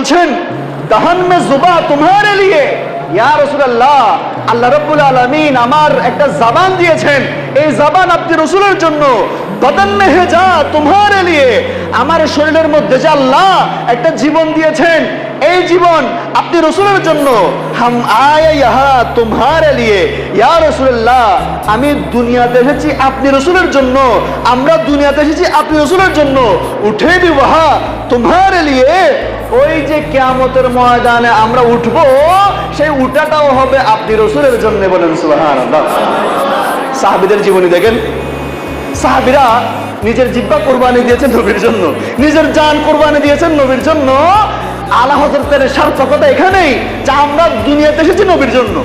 বলছেন দহন মে জুবা তোমারে লিয়ে, ইয়া রাসূলুল্লাহ, আল্লাহ রাব্বুল আলামিন আমার একটা জবান দিয়েছেন, এই জবান আপনি রাসূলের জন্য। বদন মে হেজা তোমারে লিয়ে, আমার শরীরের মধ্যে যে আল্লাহ একটা জীবন দিয়েছেন, এই জীবন আপনি রাসূলের জন্য। হাম আয়ে ইহা তোমারে লিয়ে, ইয়া রাসূলুল্লাহ, আমি দুনিয়াতে এসেছি আপনি রাসূলের জন্য, আমরা দুনিয়াতে এসেছি আপনি রাসূলের জন্য। উঠে দি ওহা তোমারে লিয়ে, ওই যে কিয়ামতের ময়দানে আমরা উঠবো, সেই উঠাটাও হবে আপনি রাসূলের জন্য। বলেন সুবহানাল্লাহ। সাহাবীদের জীবনী দেখেন, সাহাবীরা নিজের জিহ্বা কুরবানি দিয়েছেন নবীর জন্য, নিজের জান কুরবানি দিয়েছেন নবীর জন্য। আলা হযরতের সার্থকতা এখানেই যে আমরা দুনিয়াতে এসেছি নবীর জন্য,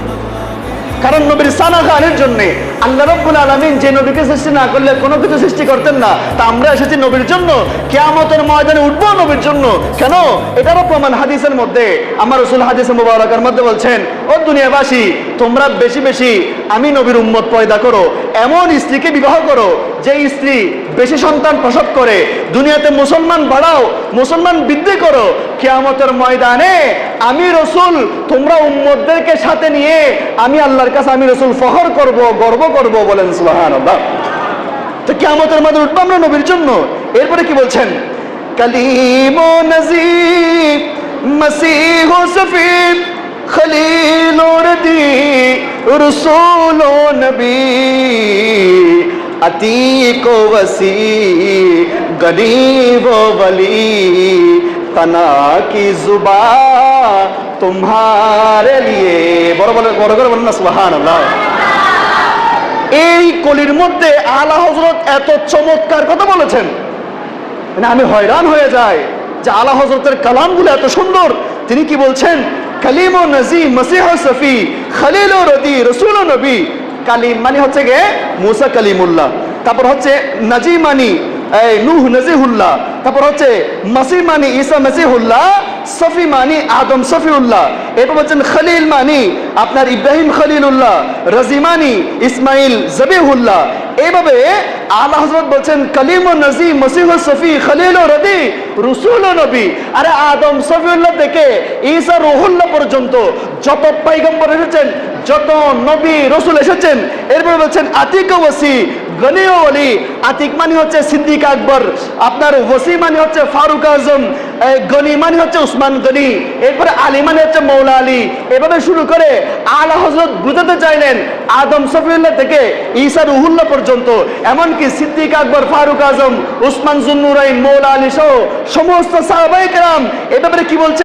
কারণ নবীর সানাগানের জন্য। আল্লাহ রাব্বুল আলামিন যে নবীকে সৃষ্টি না করলে কোনো কিছু সৃষ্টি করতেন না, তা আমরা এসেছি নবীর জন্য, কিয়ামতের ময়দানে উঠবো নবীর জন্য। কেন? এটারও প্রমাণ হাদিসের মধ্যে। আমার রাসূল হাদিসে মুবারাকার মধ্যে বলছেন, ও দুনিয়াবাসী, তোমরা বেশি বেশি আমি নবীর উম্মত পয়দা করো, এমন স্ত্রীকে বিবাহ করো যে স্ত্রী বেশি সন্তান প্রসব করে। দুনিয়াতে মুসলমান বাড়াও, মুসলমান বৃদ্ধি করো, কিয়ামতের ময়দানে আমি রাসূল তোমরা উম্মতদেরকে সাথে নিয়ে আমি আল্লাহর কাছে আমি রাসূল ফখর করব, গর্ব করব। বলেন সুবহানাল্লাহ। তো কিয়ামতের ময়দানে উঠবো আমরা নবীর জন্য। এরপরে কি বলছেন? কালিম ও নজিব মসিহ ও সফি খলিল ও রদি রাসূল ও নবী अतीक वसी गरीब वली तना की जुबा तुम्हारे लिए। বড় করে বলেন না সুবহানাল্লাহ। এই কলির মধ্যে আলা হযরত এত চমৎকার কথা বলেছেন, মানে আমি হয়রান হয়ে যাই যে আলা হযরতের কালামগুলো এত সুন্দর। তিনি কি বলছেন? কালিম ও নজিম মসিহ ও সফি খলিল ও রদি রাসূল ও নবী। কালিম মানে হচ্ছে গে মুসা কালিমুল্লাহ, তারপর হচ্ছে নাজিম মানি নূহ নজিহুল্লাহ, তারপর হচ্ছে মাসিহ মানি ঈসা মসিহুল্লাহ, সফি মানি আদম সফিউল্লাহ, এরপর বলছেন খলিল মানি আপনার ইব্রাহিম খলিলুল্লাহ, রাজি মানি ইসমাইল জবিহুল্লাহ। এইভাবে আলা হযরত বলছেন কালিম ও নজিম মসিহ ও সফি খলিল ও রদি রাসূল ও নবী। আরে আদম সফিউল্লাহ থেকে ঈসা রূহুল্লাহ পর্যন্ত যত পয়গম্বর এসেছেন, যত নবী রাসূল এসেছেন, এরপর বলছেন আতিক ওয়াসি গনি ও ওলি। আতিক মানে হচ্ছে সিদ্দিক আকবর, আপনার ওয়াসি মানে হচ্ছে ফারুক আজম, গনি মানে হচ্ছে উসমান গনি, এরপরে আলী মানে হচ্ছে মৌলা আলী। এভাবে শুরু করে আলা হযরত বুঝাতে চাইলেন আদম সফিউল্লাহ থেকে ঈসা রূহুল্লাহ পর্যন্ত, এমনকি সিদ্দিক আকবর, ফারুক আজম, উসমান জুন্নুরাইন, মৌলা আলী সহ সমস্ত সাহাবায়ে কেরাম। এ ব্যাপারে কি বলছে?